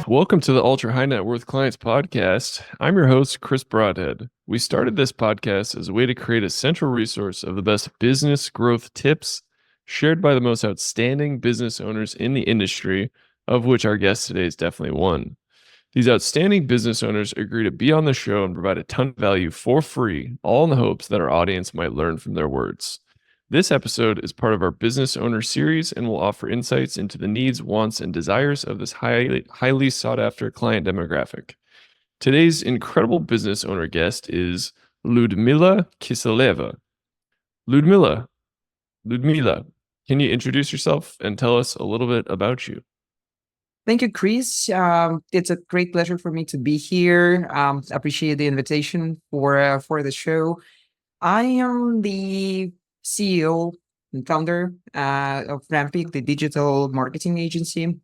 Welcome to the Ultra High Net Worth Clients Podcast. I'm your host, Chris Broadhead. We started this podcast as a way to create a central resource of the best business growth tips shared by the most outstanding business owners in the industry, of which our guest today is definitely one. These outstanding business owners agree to be on the show and provide a ton of value for free, all in the hopes that our audience might learn from their words. This episode is part of our Business Owner series and will offer insights into the needs, wants, and desires of this highly sought-after client demographic. Today's incredible business owner guest is Liudmila Kiseleva. Liudmila, can you introduce yourself and tell us a little bit about you? Thank you, Chris. It's a great pleasure for me to be here. Appreciate the invitation for the show. I am the CEO and founder of Rampiq, the digital marketing agency.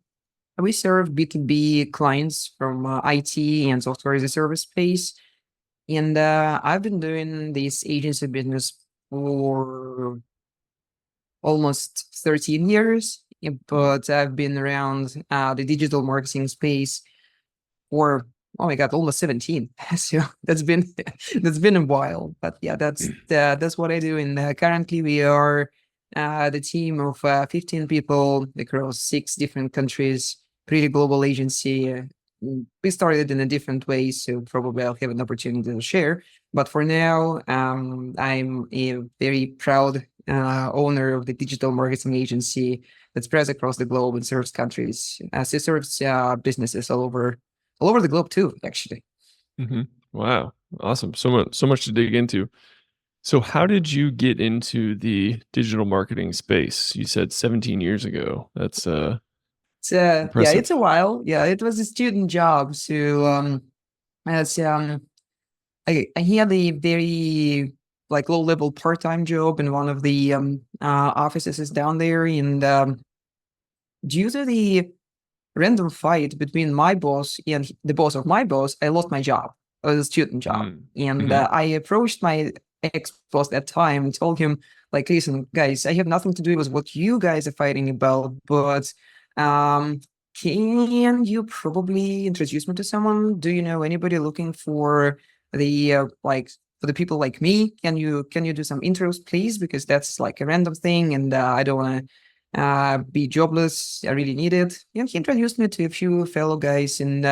We serve B2B clients from IT and software as a service space. And I've been doing this agency business for almost 13 years, but I've been around the digital marketing space for, oh my God, almost 17. So that's been a while. But yeah, that's what I do. And currently we are the team of 15 people across 6 different countries, pretty global agency. We started in a different way, so probably I'll have an opportunity to share. But for now, I'm a very proud owner of the digital marketing agency that spreads across the globe and serves countries. It serves businesses all over the globe too, actually. Mm-hmm. Wow, awesome! So much to dig into. So, how did you get into the digital marketing space? You said 17 years ago. That's impressive. Yeah, it's a while. Yeah, it was a student job. So as I had a very low level part-time job in one of the offices down there, and due to the random fight between my boss and the boss of my boss, I lost my job. It was a student job, and I approached my ex-boss at that time and told him, like, listen, guys, I have nothing to do with what you guys are fighting about, but can you probably introduce me to someone? Do you know anybody looking for the for the people like me? Can you do some intros, please? Because that's like a random thing, and I don't want to be jobless. I really need it. And he introduced me to a few fellow guys in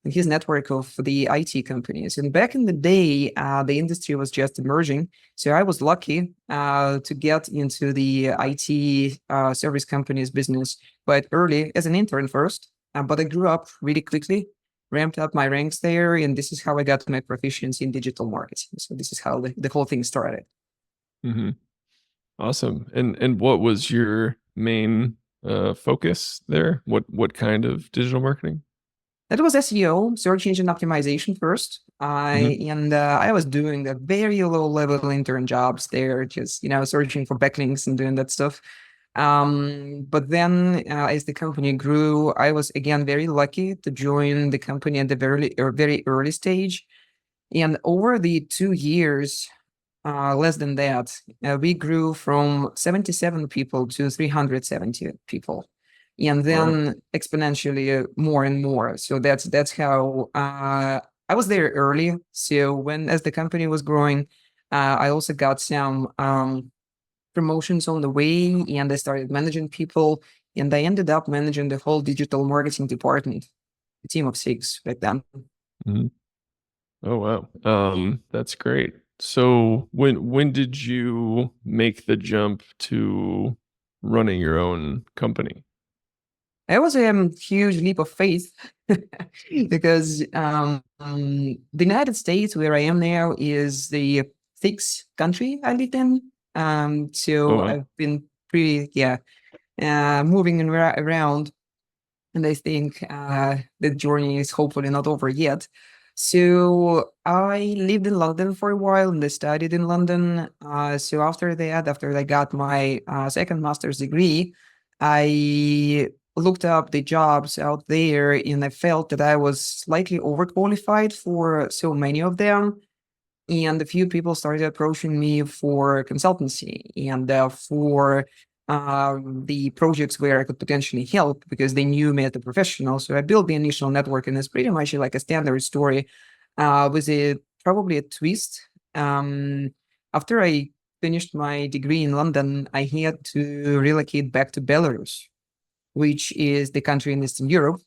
his network of the IT companies. And back in the day, the industry was just emerging. So I was lucky to get into the IT service companies business quite early as an intern first. But I grew up really quickly, ramped up my ranks there. And this is how I got my proficiency in digital marketing. So this is how the whole thing started. Mm-hmm. Awesome. And what was your main focus there? What kind of digital marketing? That was SEO, search engine optimization first. I was doing the very low level intern jobs there, just searching for backlinks and doing that stuff. But then as the company grew, I was again very lucky to join the company at the very early stage. And over the 2 years, less than that, we grew from 77 people to 370 people. And then exponentially more and more. So that's how I was there early. So as the company was growing, I also got some promotions on the way, and I started managing people, and I ended up managing the whole digital marketing department, a team of 6 back then. Mm-hmm. Oh wow, that's great. So when did you make the jump to running your own company? It was a huge leap of faith because the United States, where I am now, is the 6th country I lived in. So I've been pretty, moving around, and I think the journey is hopefully not over yet. So I lived in London for a while and I studied in London. So after I got my second master's degree, I looked up the jobs out there, and I felt that I was slightly overqualified for so many of them. And a few people started approaching me for consultancy and for the projects where I could potentially help because they knew me as a professional. So I built the initial network, and it's pretty much like a standard story with probably a twist. After I finished my degree in London, I had to relocate back to Belarus, which is the country in Eastern Europe.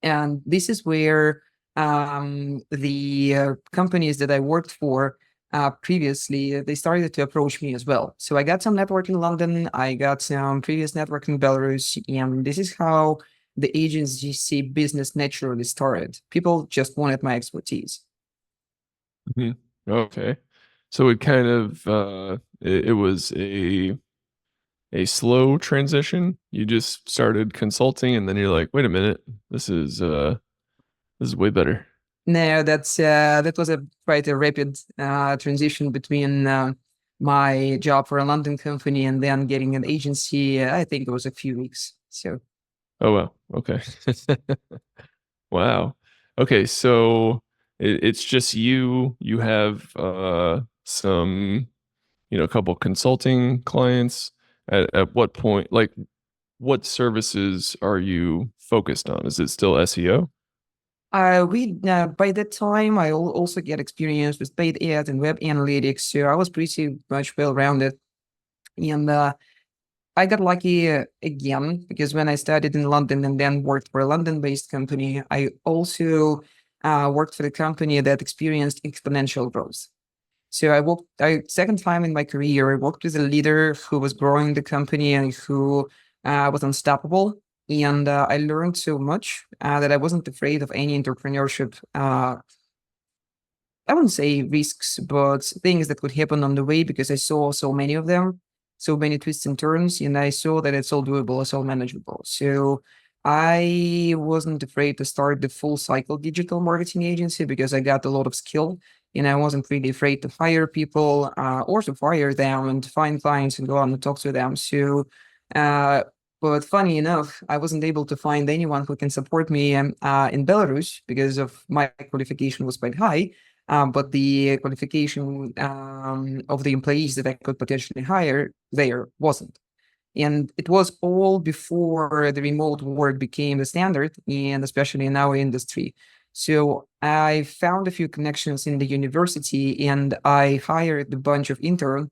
And this is where the companies that I worked for previously, they started to approach me as well. So I got some network in London, I got some previous network in Belarus, and this is how the agency business naturally started. People just wanted my expertise. Mhm. Okay. So it kind of it was a slow transition. You just started consulting and then you're like, wait a minute, this is way better. No, that was a quite a rapid transition between my job for a London company and then getting an agency. I think it was a few weeks. So Oh wow. Okay. Wow. Okay, so it's just you. You have some, a couple consulting clients. At what point, like, what services are you focused on? Is it still SEO? we by that time I also get experience with paid ads and web analytics. So I was pretty much well rounded, and I got lucky again because when I started in London and then worked for a London-based company, I also worked for a company that experienced exponential growth. So second time in my career, I worked with a leader who was growing the company and who was unstoppable. And I learned so much that I wasn't afraid of any entrepreneurship. I wouldn't say risks, but things that could happen on the way because I saw so many of them, so many twists and turns, and I saw that it's all doable, it's all manageable. So I wasn't afraid to start the full cycle digital marketing agency because I got a lot of skill, and I wasn't really afraid to hire people or to fire them and to find clients and go out and talk to them. So, uh, but funny enough, I wasn't able to find anyone who can support me in Belarus because of my qualification was quite high, but the qualification of the employees that I could potentially hire there wasn't. And it was all before the remote work became the standard, and especially in our industry. So I found a few connections in the university, and I hired a bunch of interns.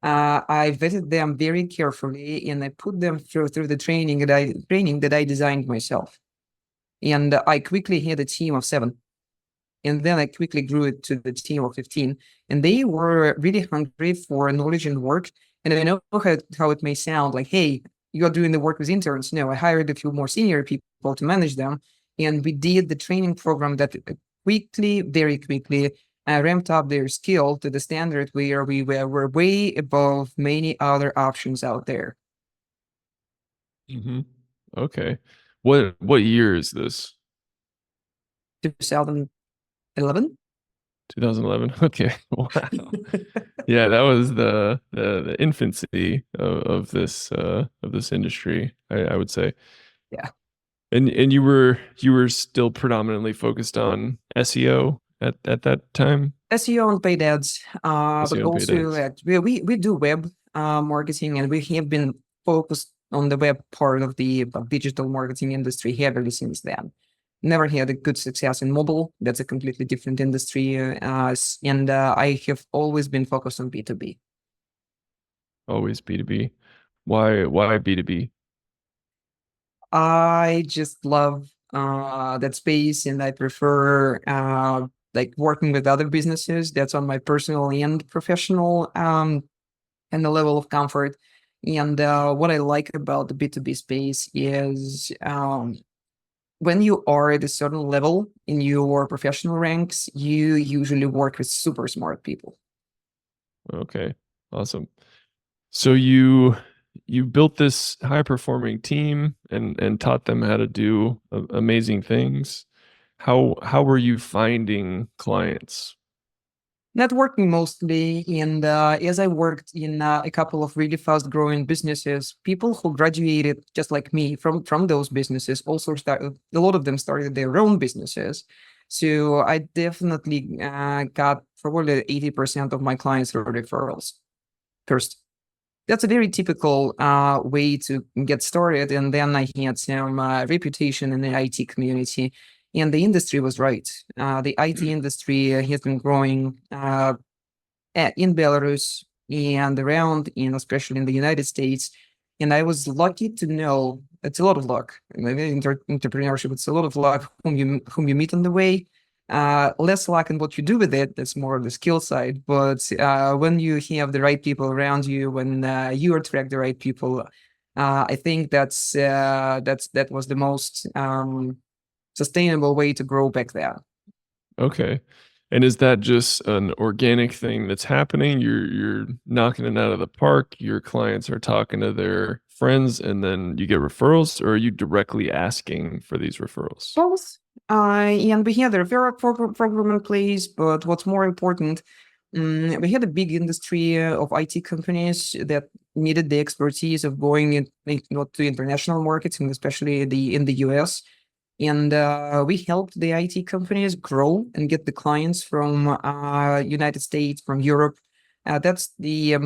I vetted them very carefully, and I put them through the training that I designed myself. And I quickly had a team of 7, and then I quickly grew it to the team of 15. And they were really hungry for knowledge and work. And I know how it may sound like, hey, you're doing the work with interns. No, I hired a few more senior people to manage them. And we did the training program that very quickly, ramped up their skill to the standard where were way above many other options out there. Hmm. Okay. What year is this? 2011. 2011. Okay. Wow. Yeah, that was the infancy of this industry, I would say. Yeah. And you were still predominantly focused on SEO at that time? SEO and paid ads, but SEO and paid also ads. we do web marketing, and we have been focused on the web part of the digital marketing industry heavily since then. Never had a good success in mobile. That's a completely different industry, and I have always been focused on B2B. Always B2B. Why B2B? I just love that space, and I prefer like working with other businesses. That's on my personal and professional and the level of comfort. And what I like about the B2B space is when you are at a certain level in your professional ranks, you usually work with super smart people. Okay. Awesome. So you built this high performing team and taught them how to do amazing things. How were you finding clients? Networking mostly, and as I worked in a couple of really fast growing businesses, people who graduated just like me from those businesses also started, a lot of them started their own businesses. So I definitely got probably 80% of my clients through referrals first. that's a very typical way to get started. And then I had some reputation in the IT community, and the industry was right. The IT industry has been growing in Belarus and around, and especially in the United States. And I was lucky to know it's a lot of luck. Maybe entrepreneurship, it's a lot of luck whom you meet on the way. Less luck in what you do with it. That's more of the skill side. But when you have the right people around you, when you attract the right people, I think that was the most sustainable way to grow back there. Okay. And is that just an organic thing that's happening? You're knocking it out of the park, your clients are talking to their friends, and then you get referrals, or are you directly asking for these referrals? Both. And we had a referral program in place, but what's more important, we had a big industry of IT companies that needed the expertise of going to international markets, and especially in the US. And we helped the IT companies grow and get the clients from United States, from Europe. That's the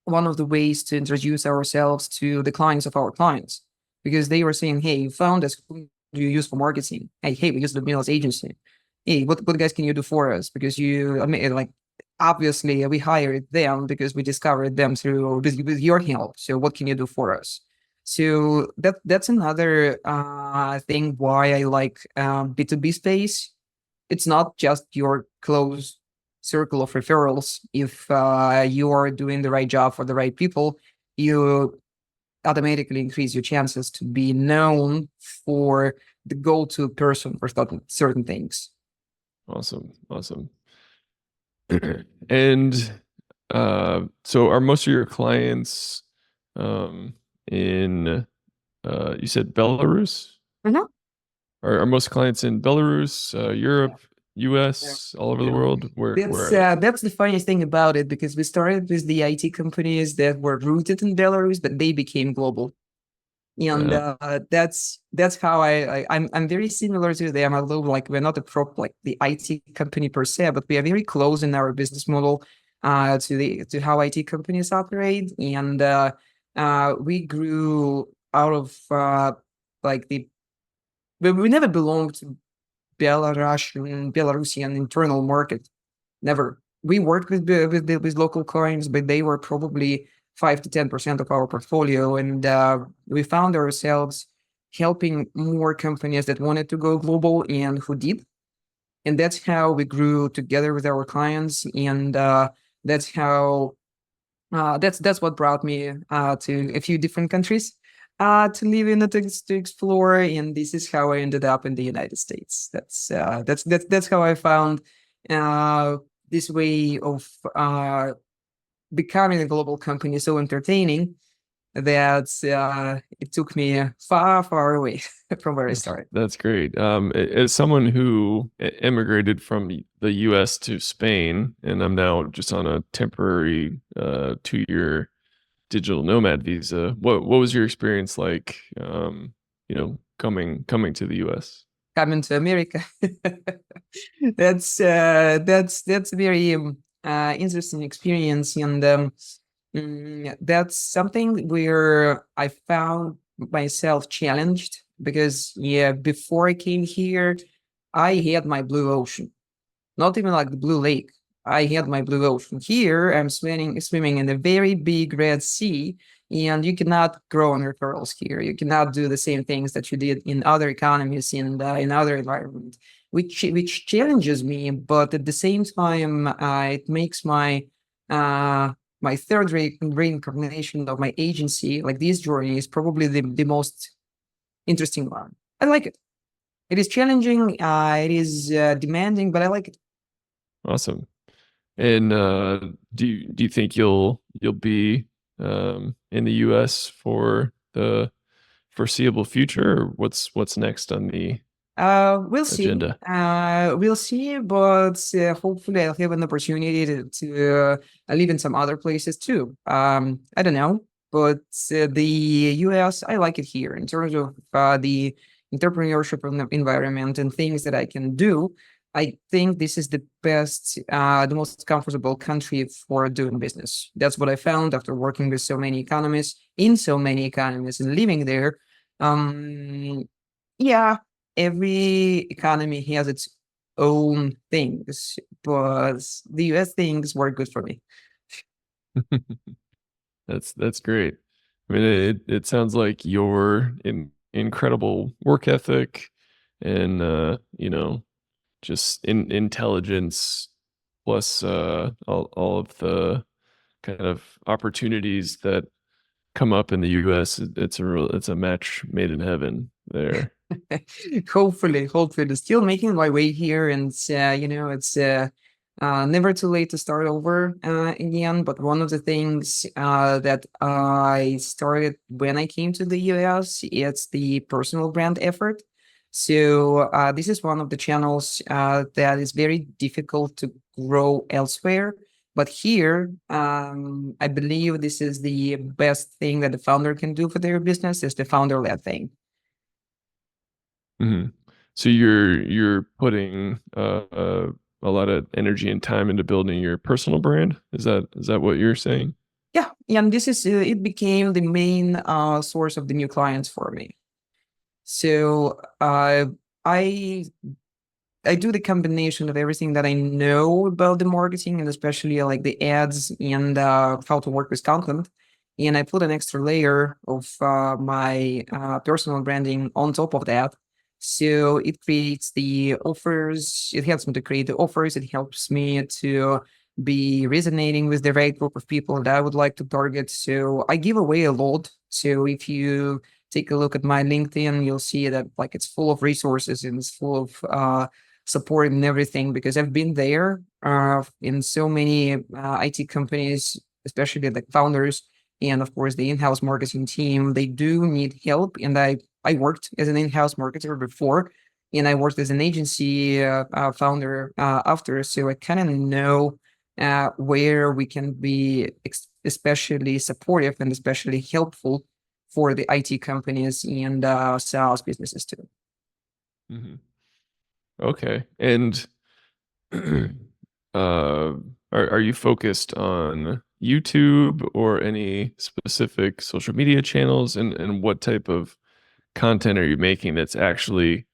one of the ways to introduce ourselves to the clients of our clients, because they were saying, "Hey, you found us. Who do you use for marketing? Hey, we use Liudmila's agency. Hey, what guys can you do for us? Because I mean, like, obviously we hired them because we discovered them through with your help. So what can you do for us?" So that's another thing why I like B2B space. It's not just your close circle of referrals. If you are doing the right job for the right people, you automatically increase your chances to be known for the go-to person for certain things. Awesome. And so are most of your clients in you said Belarus? Mhm. Are most clients in Belarus, Europe, US, all over the world? Where? That's the funniest thing about it, because we started with the IT companies that were rooted in Belarus, but they became global. And that's how I'm very similar to them. Although, like, we're not like the IT company per se, but we are very close in our business model to how IT companies operate. And we grew out of like we never belonged to Belarusian internal market. Never. We worked with local clients, but they were probably 5 to 10% of our portfolio, and we found ourselves helping more companies that wanted to go global and who did. And that's how we grew together with our clients, and that's how that's what brought me to a few different countries to live in, to explore. And this is how I ended up in the United States. That's how I found this way of becoming a global company so entertaining that it took me far away from where I started. That's great. As someone who immigrated from the U.S. to Spain, and I'm now just on a temporary 2-year digital nomad visa, what was your experience like? Coming to the U.S. Coming to America, that's a very interesting experience, and that's something where I found myself challenged, because before I came here, I had my blue ocean, not even like the blue lake. I had my blue ocean. Here, I'm swimming in a very big Red Sea, and you cannot grow on referrals here. You cannot do the same things that you did in other economies, in other environments, which challenges me. But at the same time, it makes my third reincarnation of my agency, like this journey, is probably the most interesting one. I like it. It is challenging. It is demanding, but I like it. Awesome. And do you think you'll be in the U.S. for the foreseeable future, or what's next on the We'll see. agenda? We'll see, but hopefully I'll have an opportunity to live in some other places too. I don't know, but the US, I like it here in terms of the entrepreneurship environment and things that I can do. I think this is the best, the most comfortable country for doing business. That's what I found after working with so many economists, in so many economies, and living there. Um, yeah, every economy has its own things, but the US things work good for me. That's great. I mean, it sounds like your incredible work ethic and just intelligence plus all of the kind of opportunities that come up in the US. It's a match made in heaven there. Hopefully, still making my way here, and it's never too late to start over again. But one of the things that I started when I came to the US, it's the personal brand effort. So this is one of the channels that is very difficult to grow elsewhere. But here, I believe this is the best thing that the founder can do for their business is the founder-led thing. Hmm. So you're putting a lot of energy and time into building your personal brand. Is that what you're saying? Yeah, and this is it became the main source of the new clients for me. So I I do the combination of everything that I know about the marketing and especially like the ads and how to work with content. And I put an extra layer of my personal branding on top of that. So it creates the offers. It helps me to create the offers. It helps me to be resonating with the right group of people that I would like to target. So I give away a lot. So if you take a look at my LinkedIn, you'll see that like it's full of resources and it's full of support and everything because I've been there in so many IT companies, especially the founders and of course the in-house marketing team. They do need help, and I worked as an in-house marketer before, and I worked as an agency founder after, so I kind of know where we can be especially supportive and especially helpful for the IT companies and SaaS businesses too. Hmm. Okay. And are you focused on YouTube or any specific social media channels? And what type of content are you making that's actually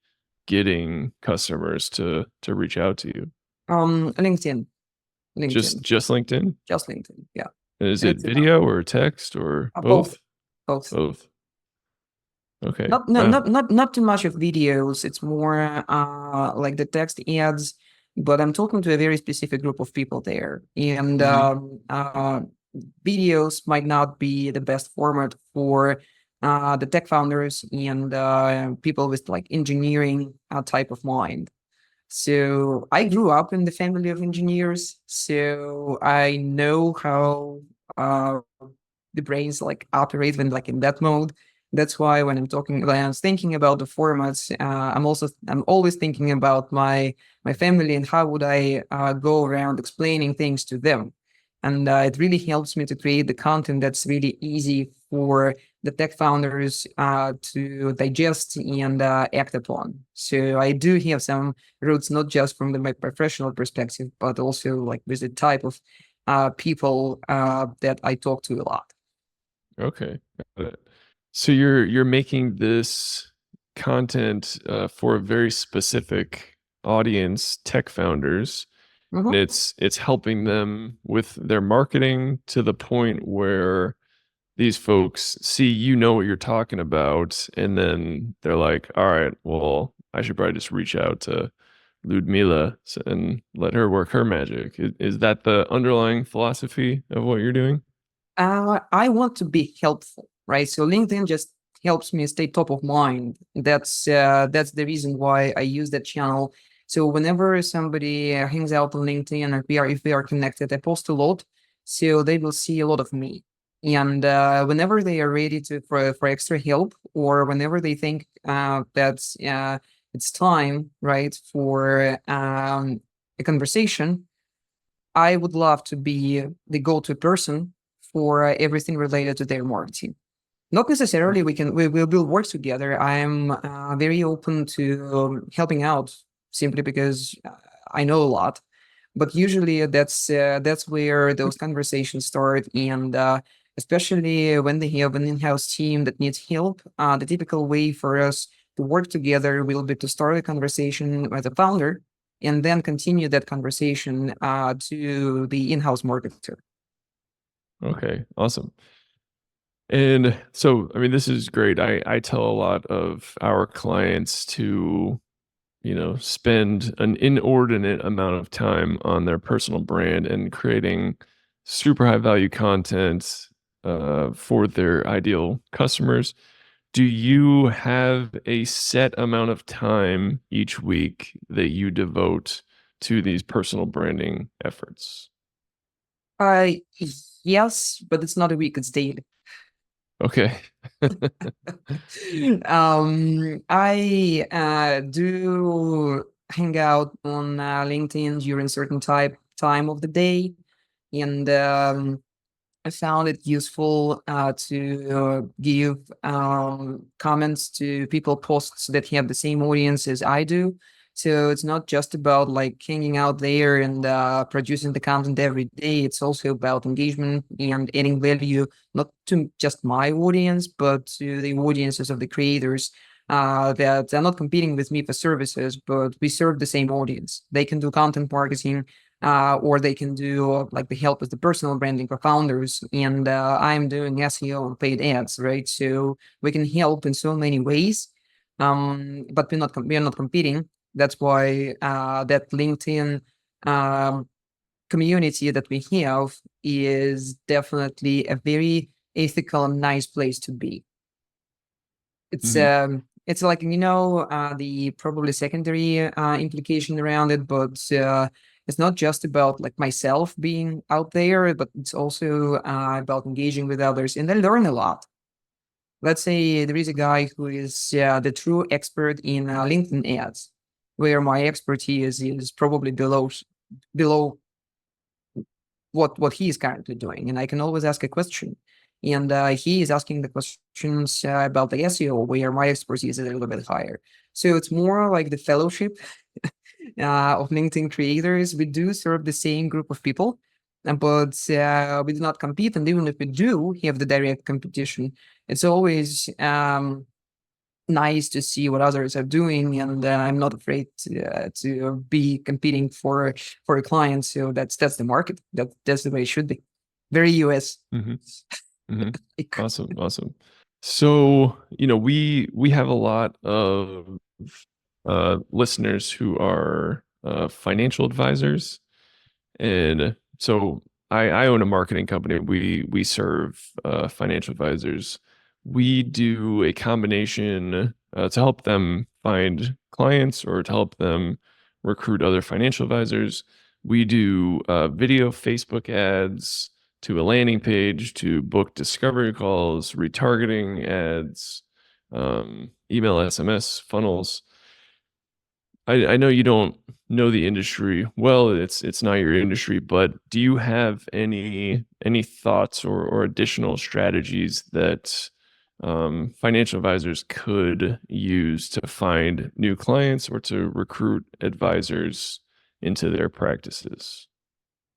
getting customers to reach out to you? LinkedIn, LinkedIn, Just LinkedIn? just LinkedIn. Yeah, And is it it's video or text or both, both? both. Both. Okay. Not no, Wow. not too much of videos. It's more like the text ads, but I'm talking to a very specific group of people there, and Hmm. videos might not be the best format for the tech founders and people with like engineering type of mind. So I grew up in the family of engineers, so I know how uh, the brains like operate when like in that mode. That's why when I was thinking about the formats, I'm always thinking about my family and how would I go around explaining things to them, and it really helps me to create the content that's really easy for the tech founders to digest and act upon. So I do have some roots not just from my professional perspective, but also like with the type of people that I talk to a lot. Okay. Got it. So you're making this content for a very specific audience, tech founders, and Mhm. it's helping them with their marketing to the point where these folks see you know what you're talking about, and then they're like, all right, well, I should probably just reach out to Liudmila and let her work her magic. Is that the underlying philosophy of what you're doing? I want to be helpful, right? So LinkedIn just helps me stay top of mind. That's the reason why I use that channel. So whenever somebody hangs out on LinkedIn and if we are connected, I post a lot, so they will see a lot of me. And whenever they are ready for extra help, or whenever they think that it's time, right, for a conversation, I would love to be the go-to person for everything related to their marketing. Not necessarily we will work together. I'm very open to helping out simply because I know a lot, but usually that's where those conversations start. And especially when they have an in-house team that needs help, the typical way for us to work together will be to start a conversation with a founder and then continue that conversation to the in-house marketer. Okay, awesome. And so, I mean, this is great. I tell a lot of our clients to, spend an inordinate amount of time on their personal brand and creating super high value content for their ideal customers. Do you have a set amount of time each week that you devote to these personal branding efforts? Uh, yes, but it's not a week; it's daily. Okay. I do hang out on LinkedIn during certain time of the day, and I found it useful to give comments to people posts that have the same audience as I do. So it's not just about like hanging out there and producing the content every day. It's also about engagement and adding value, not to just my audience, but to the audiences of the creators that are not competing with me for services, but we serve the same audience. They can do content marketing, or they can do like the help with the personal branding for founders. And I'm doing SEO and paid ads, right? So we can help in so many ways, but we're not competing. That's why that LinkedIn um, community that we have is definitely a very ethical and nice place to be. Mhm. It's like the probably secondary implication around it, but it's not just about like myself being out there, but it's also about engaging with others, and I learn a lot. Let's say there is a guy who is the true expert in LinkedIn ads, where my expertise is probably below what he is currently doing, and I can always ask a question. And he is asking the questions about the SEO, where my expertise is a little bit higher. So it's more like the fellowship of LinkedIn creators. We do serve the same group of people, but we do not compete. And even if we do have the direct competition, it's always nice to see what others are doing, and I'm not afraid to be competing for a client. So that's the market. That's the way it should be. Very US. Mhm. Mhm. Awesome, awesome. So, we have a lot of listeners who are financial advisors, and so I own a marketing company. We serve financial advisors. We do a combination to help them find clients or to help them recruit other financial advisors. We do video Facebook ads to a landing page to book discovery calls, retargeting ads, email, SMS, funnels. I know you don't know the industry well, it's not your industry, but do you have any thoughts or additional strategies that financial advisors could use to find new clients or to recruit advisors into their practices?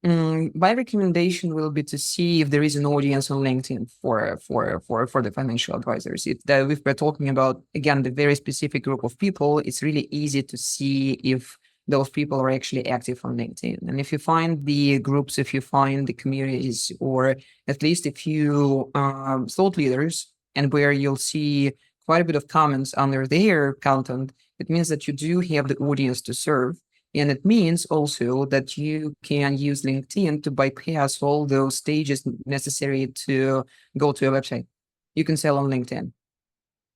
My recommendation will be to see if there is an audience on LinkedIn for the financial advisors. If we're talking about again the very specific group of people, it's really easy to see if those people are actually active on LinkedIn. And if you find the groups, if you find the communities, or at least a few thought leaders, and where you'll see quite a bit of comments under their content, it means that you do have the audience to serve. And it means also that you can use LinkedIn to bypass all those stages necessary to go to a website. You can sell on LinkedIn.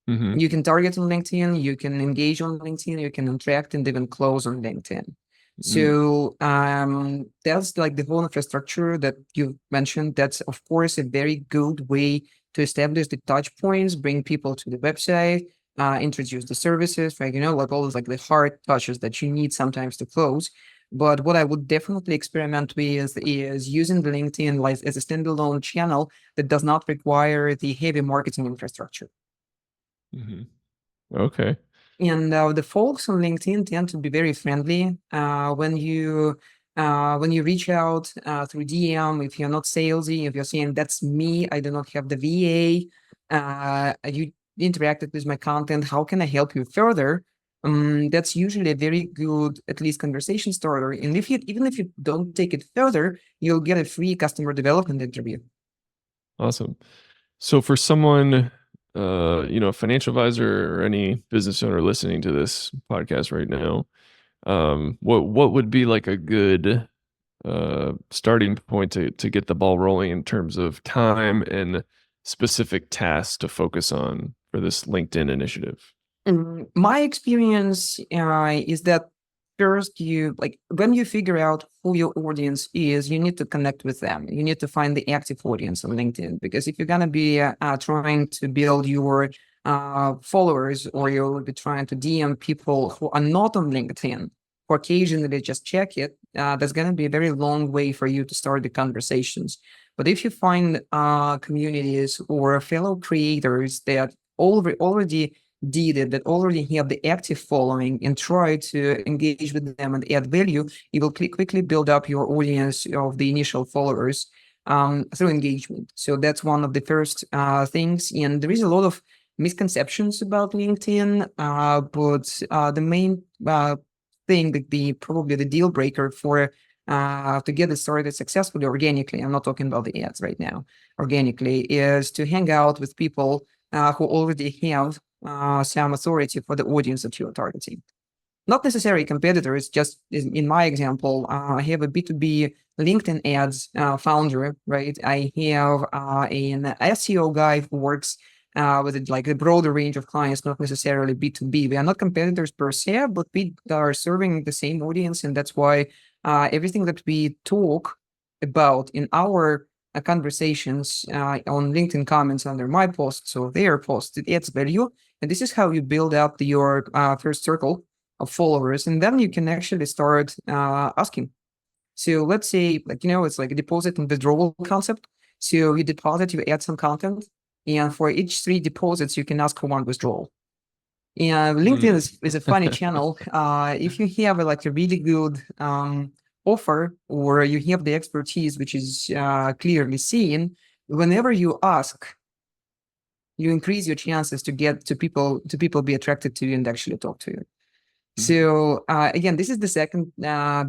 Mhm. You can target on LinkedIn. You can engage on LinkedIn. You can interact and even close on LinkedIn. Mm. So that's like the whole infrastructure that you mentioned. That's of course a very good way to establish the touch points, bring people to the website, introduce the services, right? Like all those like the hard touches that you need sometimes to close. But what I would definitely experiment with is using the LinkedIn like as a standalone channel that does not require the heavy marketing infrastructure. Mhm. Okay. And the folks on LinkedIn tend to be very friendly. When you reach out through DM, if you're not salesy, if you're saying that's me, I do not have the VA, you interacted with my content, how can I help you further? That's usually a very good, at least, conversation starter. And even if you don't take it further, you'll get a free customer development interview. Awesome. So for someone, a financial advisor or any business owner listening to this podcast right now, what would be like a good starting point to get the ball rolling in terms of time and specific tasks to focus on for this LinkedIn initiative? My experience is that first, when you figure out who your audience is, you need to connect with them. You need to find the active audience on LinkedIn, because if you're gonna be trying to build your followers, or you'll be trying to DM people who are not on LinkedIn, who occasionally just check it, that's gonna be a very long way for you to start the conversations. But if you find communities or fellow creators that already did it, that already have the active following, and try to engage with them and add value, you will quickly build up your audience of the initial followers through engagement. So that's one of the first things. And there is a lot of misconceptions about LinkedIn, but the main thing, that probably the deal breaker for to get it started successfully organically, I'm not talking about the ads right now, organically, is to hang out with people who already have some authority for the audience that you're targeting. Not necessarily competitors, just in my example, I have a B2B LinkedIn ads founder, right? I have an SEO guy who works with like a broader range of clients, not necessarily B2B. We are not competitors per se, but we are serving the same audience. And that's why everything that we talk about in our conversations on LinkedIn comments under my posts or their posts, it adds value. And this is how you build up your first circle of followers. And then you can actually start asking. So let's say, it's like a deposit and withdrawal concept. So you deposit, you add some content, and for each 3 deposits, you can ask for 1 withdrawal. And LinkedIn is a funny channel. If you have a really good offer, or you have the expertise, which is clearly seen, whenever you ask, you increase your chances to get to people be attracted to you and actually talk to you. So again, this is the second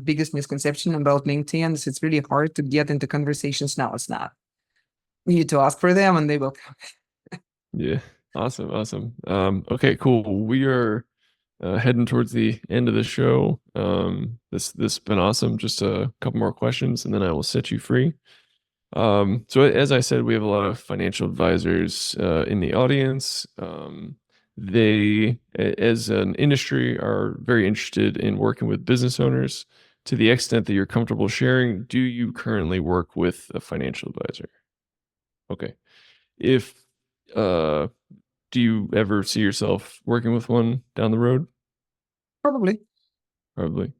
biggest misconception about LinkedIn. Is it's really hard to get into conversations. Now it's not. You need to ask for them, and they will come. Yeah. Awesome. Okay, cool. We are heading towards the end of the show. This has been awesome. Just a couple more questions, and then I will set you free. So as I said, we have a lot of financial advisors in the audience. They, as an industry, are very interested in working with business owners. To the extent that you're comfortable sharing, do you currently work with a financial advisor? Okay. If do you ever see yourself working with one down the road? Probably. Probably.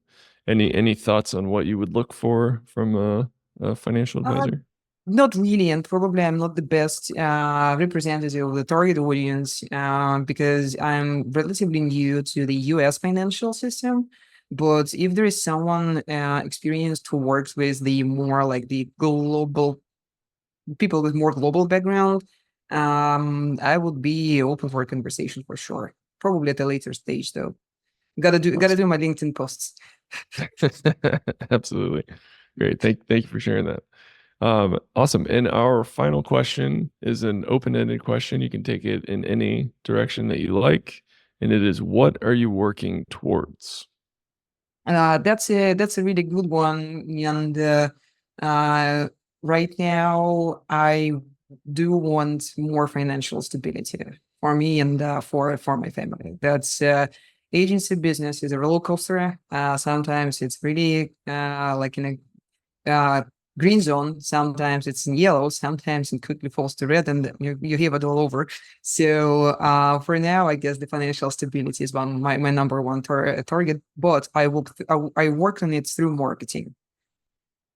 Any thoughts on what you would look for from a financial advisor? Not really, and probably I'm not the best representative of the target audience because I'm relatively new to the US financial system. But if there is someone experienced who works with the more like the global people with more global background, I would be open for a conversation for sure. Probably at a later stage, though. Gotta do my LinkedIn posts. Absolutely. Great. Thank you for sharing that. Awesome. And our final question is an open-ended question. You can take it in any direction that you like. And it is, what are you working towards? That's a really good one. And right now, I do want more financial stability for me and for my family. That's agency business is a roller coaster. Sometimes it's really like in a green zone. Sometimes it's in yellow. Sometimes it quickly falls to red, and you have it all over. So for now, I guess the financial stability is my number one target. But I work on it through marketing.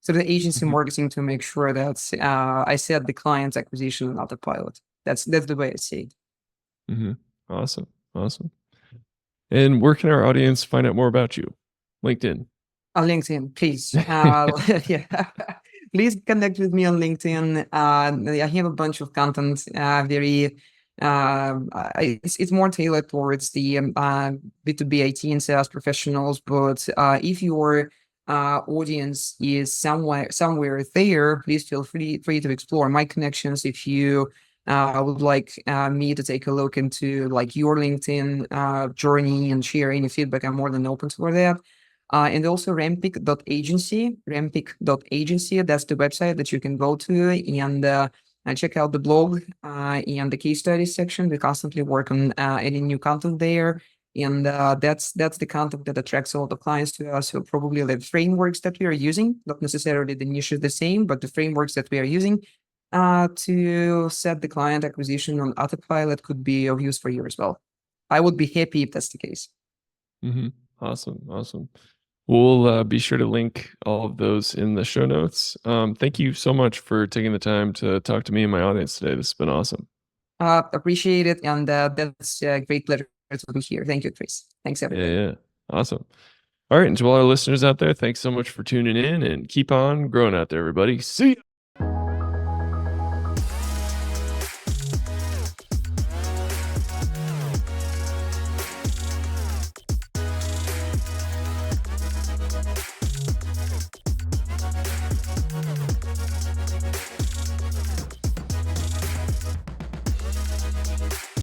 So the agency marketing, to make sure that I set the client's acquisition on autopilot. That's the way I see it. Awesome. And where can our audience find out more about you? LinkedIn. On LinkedIn, please. Yeah. Please connect with me on LinkedIn. I have a bunch of content, it's more tailored towards the B2B IT and sales professionals. But if your audience is somewhere there, please feel free to explore my connections. If you would like me to take a look into like your LinkedIn journey and share any feedback, I'm more than open for that. And also Rampiq.agency, that's the website that you can go to and check out the blog and the case studies section. We constantly work on adding new content there. And that's the content that attracts all the clients to us. So probably the frameworks that we are using, not necessarily the niche is the same, but the frameworks that we are using to set the client acquisition on autopilot could be of use for you as well. I would be happy if that's the case. Awesome. We'll be sure to link all of those in the show notes. Thank you so much for taking the time to talk to me and my audience today. This has been awesome. Appreciate it. And that's a great pleasure to be here. Thank you, Chris. Thanks, everybody. Yeah. Awesome. All right. And to all our listeners out there, thanks so much for tuning in and keep on growing out there, everybody. See ya.